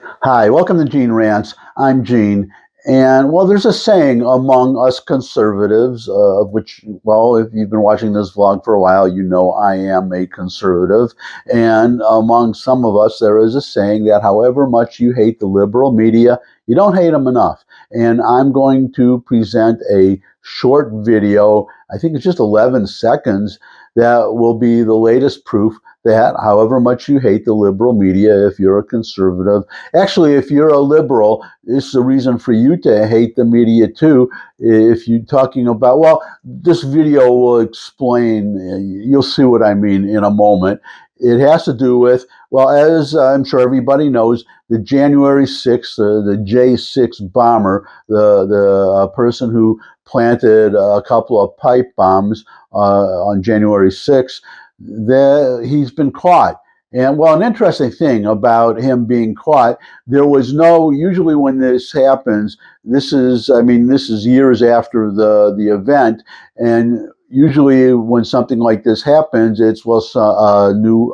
Hi, welcome to Gene Rants. I'm Gene. And well, there's a saying among us conservatives, of which, well, if you've been watching this vlog for a while, you know I am a conservative. And among some of us, there is a saying that however much you hate the liberal media, you don't hate them enough. And I'm going to present a short video, I think it's just 11 seconds, that will be the latest proof that however much you hate the liberal media, if you're a conservative, actually, if you're a liberal, this is a reason for you to hate the media too. If you're talking about, well, this video will explain, you'll see what I mean in a moment. It has to do with, well, as I'm sure everybody knows, the January 6th, the J6 bomber, the person who planted a couple of pipe bombs on January 6th, he's been caught. And well, an interesting thing about him being caught, there was no, usually when this happens, this is years after the event, and usually when something like this happens, it's, well, a new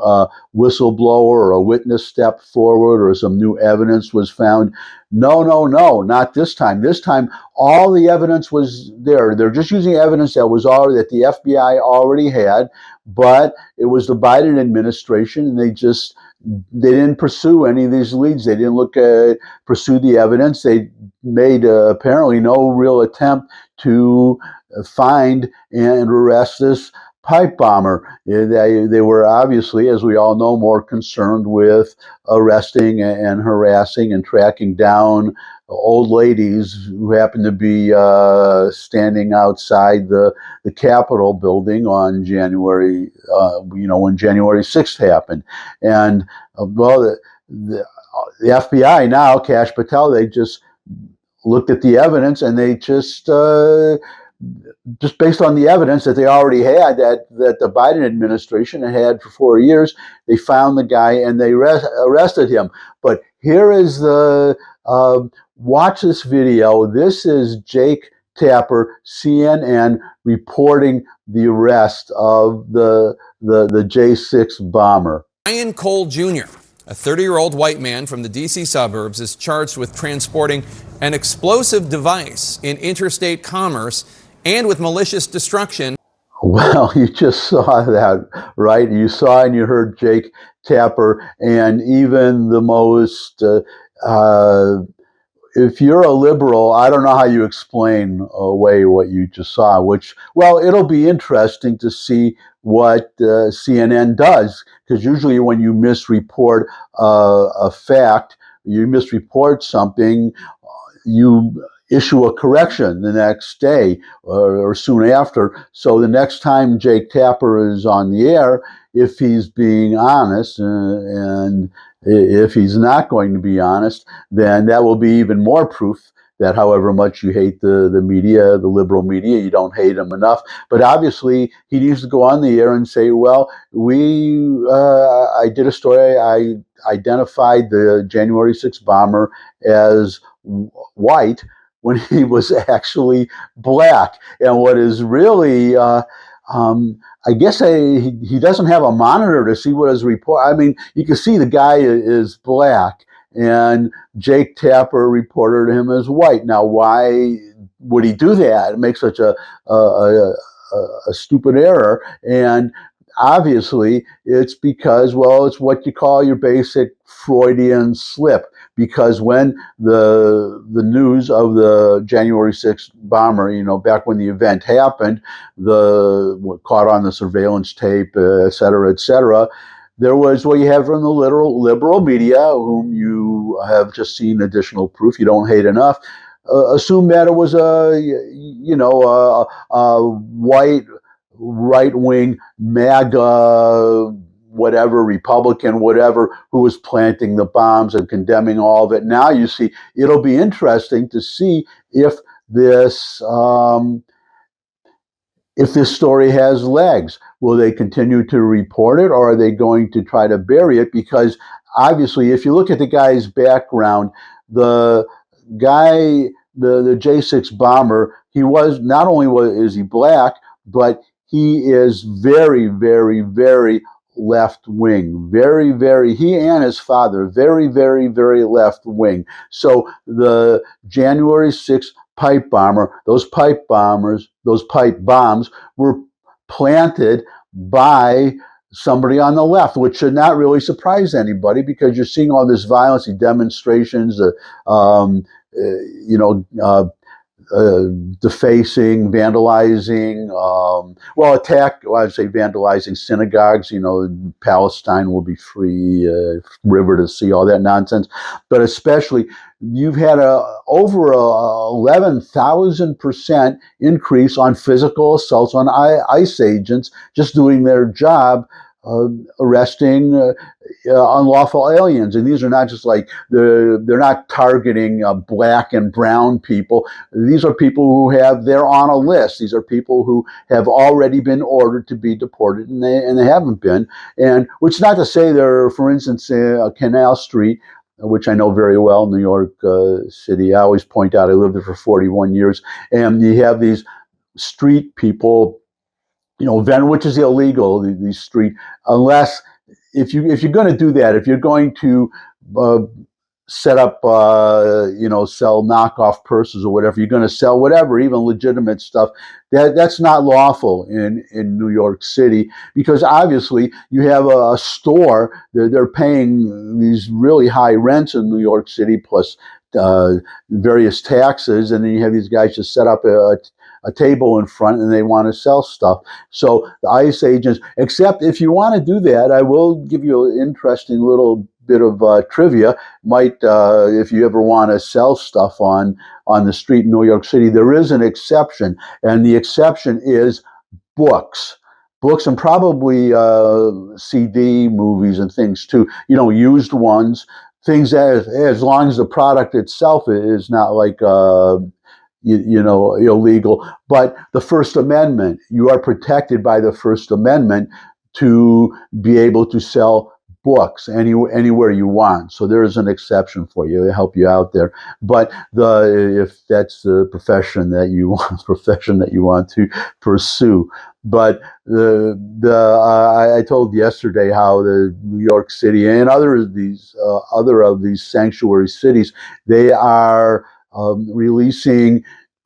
whistleblower or a witness stepped forward or some new evidence was found. No, no, no, not this time. This time, all the evidence was there. They're just using evidence that was already, that the FBI already had, but it was the Biden administration, and they didn't pursue any of these leads. They didn't pursue the evidence. They made apparently no real attempt to find and arrest this pipe bomber. They were obviously, as we all know, more concerned with arresting and harassing and tracking down old ladies who happened to be standing outside the Capitol building on January, when January 6th happened. And the FBI now, Kash Patel, they just looked at the evidence, and they just based on the evidence that they already had, that the Biden administration had for 4 years, they found the guy and they arrested him. But here is watch this video. This is Jake Tapper, CNN, reporting the arrest of the J6 bomber. Ryan Cole Jr., a 30-year-old white man from the D.C. suburbs, is charged with transporting an explosive device in interstate commerce and with malicious destruction. Well, you just saw that, right? You saw and you heard Jake Tapper, and even the most, if you're a liberal, I don't know how you explain away what you just saw, which, well, it'll be interesting to see what CNN does, because usually when you misreport a fact, you misreport something, you issue a correction the next day or soon after. So the next time Jake Tapper is on the air, if he's being honest, and if he's not going to be honest, then that will be even more proof that however much you hate the media, the liberal media, you don't hate them enough. But obviously, he needs to go on the air and say, well, I did a story, I identified the January 6th bomber as white when he was actually black. And what is really, I guess he doesn't have a monitor to see what his report. I mean, you can see the guy is black, and Jake Tapper reported him as white. Now, why would he do that? Make such a stupid error? And obviously, it's because, well, it's what you call your basic Freudian slip. Because when the news of the January 6th bomber, back when the event happened, caught on the surveillance tape, et cetera, there was, well, you have from the liberal media, whom you have just seen additional proof you don't hate enough, assume that it was a white right-wing MAGA whatever, Republican, whatever, who was planting the bombs and condemning all of it. Now you see, it'll be interesting to see if this story has legs. Will they continue to report it, or are they going to try to bury it? Because obviously, if you look at the guy's background, the guy, the J6 bomber, he was, not only is he black, but he is very, very, very left wing, he and his father, very, very, very left wing. So the January 6th pipe bomber, those pipe bombs were planted by somebody on the left, which should not really surprise anybody because you're seeing all this violence, demonstrations, you know, defacing, vandalizing, I'd say vandalizing synagogues, you know, Palestine will be free, river to sea, all that nonsense. But especially, you've had over a 11,000% increase on physical assaults on ICE agents just doing their job, arresting unlawful aliens. And these are not just like, they're not targeting black and brown people. These are people who they're on a list. These are people who have already been ordered to be deported, and they haven't been. And which is not to say there, for instance, Canal Street, which I know very well, New York City. I always point out I lived there for 41 years, and you have these street people, you know, which is illegal, these street, unless if you're going to do that, if you're going to set up, you know, sell knockoff purses or whatever, you're going to sell whatever, even legitimate stuff, that's not lawful in New York City, because obviously you have a store, they're paying these really high rents in New York City, plus various taxes, and then you have these guys just set up a table in front and they want to sell stuff. So the ICE agents, except if you want to do that, I will give you an interesting little bit of trivia. Might, if you ever want to sell stuff on the street in New York City, there is an exception, and the exception is books and probably CD movies and things too, you know, used ones, things as long as the product itself is not like you know, illegal. But the First Amendment, you are protected by the First Amendment to be able to sell books anywhere you want. So there is an exception for you to help you out there. But if that's the profession that you want to pursue. But I told yesterday how the New York City and other of these sanctuary cities, they are releasing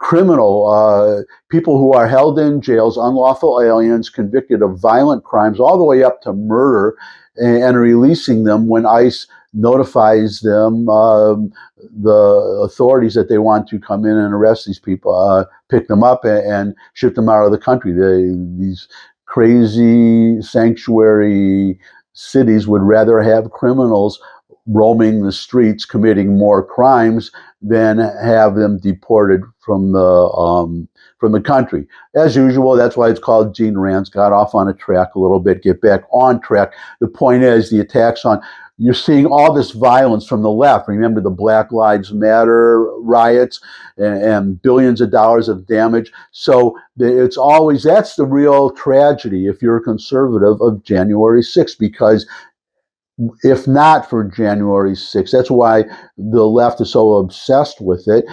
people who are held in jails, unlawful aliens convicted of violent crimes, all the way up to murder, and releasing them when ICE notifies them, the authorities, that they want to come in and arrest these people, pick them up and ship them out of the country. These crazy sanctuary cities would rather have criminals roaming the streets committing more crimes than have them deported from the country. As usual, that's why it's called Gene Rants. Got off on a track a little bit, get back on track. The point is, the attacks you're seeing all this violence from the left. Remember the Black Lives Matter riots and billions of dollars of damage. So it's always, that's the real tragedy, if you're a conservative, of January 6th, because if not for January 6th, that's why the left is so obsessed with it,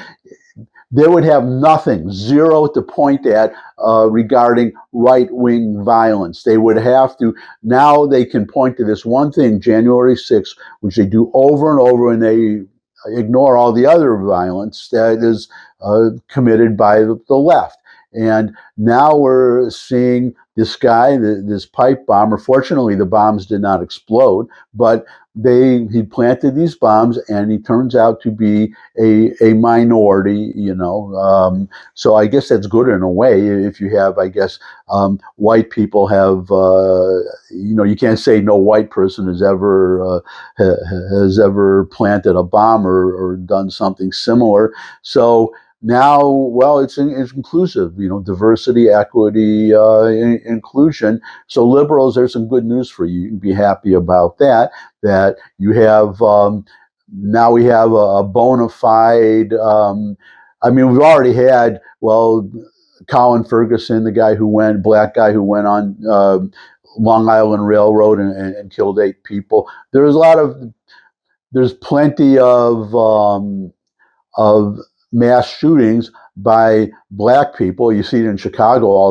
they would have nothing, zero to point at regarding right-wing violence. They would have to, now they can point to this one thing, January 6th, which they do over and over, and they ignore all the other violence that is committed by the left. And now we're seeing this guy, this pipe bomber. Fortunately, the bombs did not explode, but he planted these bombs, and he turns out to be a minority, you know. So I guess that's good in a way. If you have, I guess, white people have, you know, you can't say no white person has ever planted a bomb or done something similar. So now, well, it's inclusive, you know, diversity, equity, inclusion. So liberals, there's some good news for you. You can be happy about that you have, now we have a bona fide, I mean, we've already had, well, Colin Ferguson, the black guy who went on Long Island Railroad and killed 8 people. There's plenty of mass shootings by black people. You see it in Chicago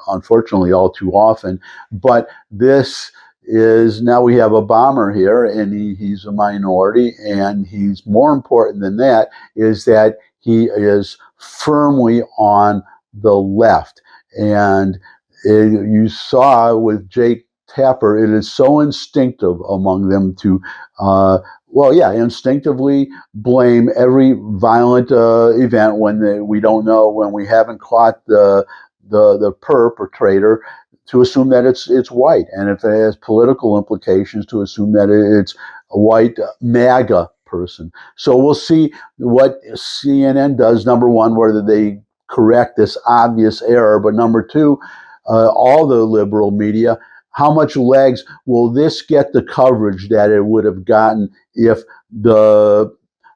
unfortunately all too often. But this is, now we have a bomber here, and he's a minority, and he's more important than that is that he is firmly on the left. And you saw with Jake Tapper, it is so instinctive among them to instinctively blame every violent event when we don't know, when we haven't caught the perpetrator, to assume that it's white, and if it has political implications, to assume that it's a white MAGA person. So we'll see what CNN does. Number one, whether they correct this obvious error, but number two, all the liberal media, how much legs will this get the coverage that it would have gotten if the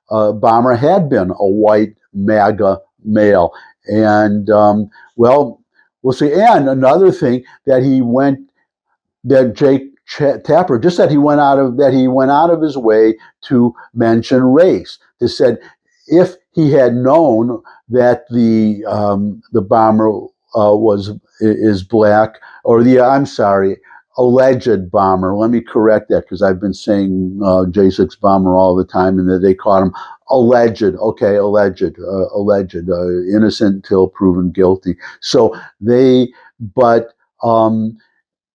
bomber had been a white MAGA male? And we'll see. And another thing that Jake Tapper just said, he went out of his way to mention race. He said if he had known that the bomber is black, or alleged bomber. Let me correct that, because I've been saying J6 bomber all the time, and that they caught him alleged. Okay, alleged, innocent until proven guilty. So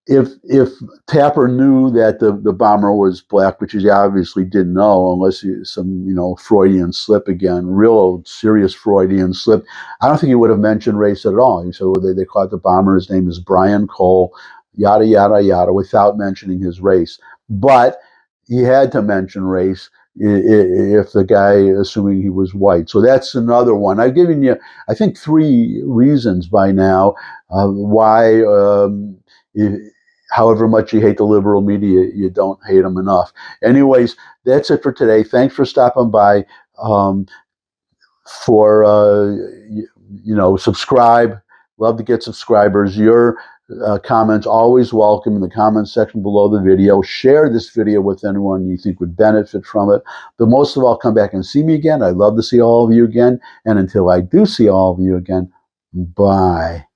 if Tapper knew that the bomber was black, which he obviously didn't know, unless some Freudian slip again, real serious Freudian slip, I don't think he would have mentioned race at all. So they caught the bomber. His name is Brian Cole, yada yada yada, without mentioning his race. But he had to mention race if the guy, assuming he was white. So that's another one. I've given you, I think, 3 reasons by now why. However much you hate the liberal media, you don't hate them enough. Anyways, that's it for today. Thanks for stopping by. Subscribe. Love to get subscribers. Your comments always welcome in the comments section below the video. Share this video with anyone you think would benefit from it. But most of all, come back and see me again. I'd love to see all of you again. And until I do see all of you again, bye.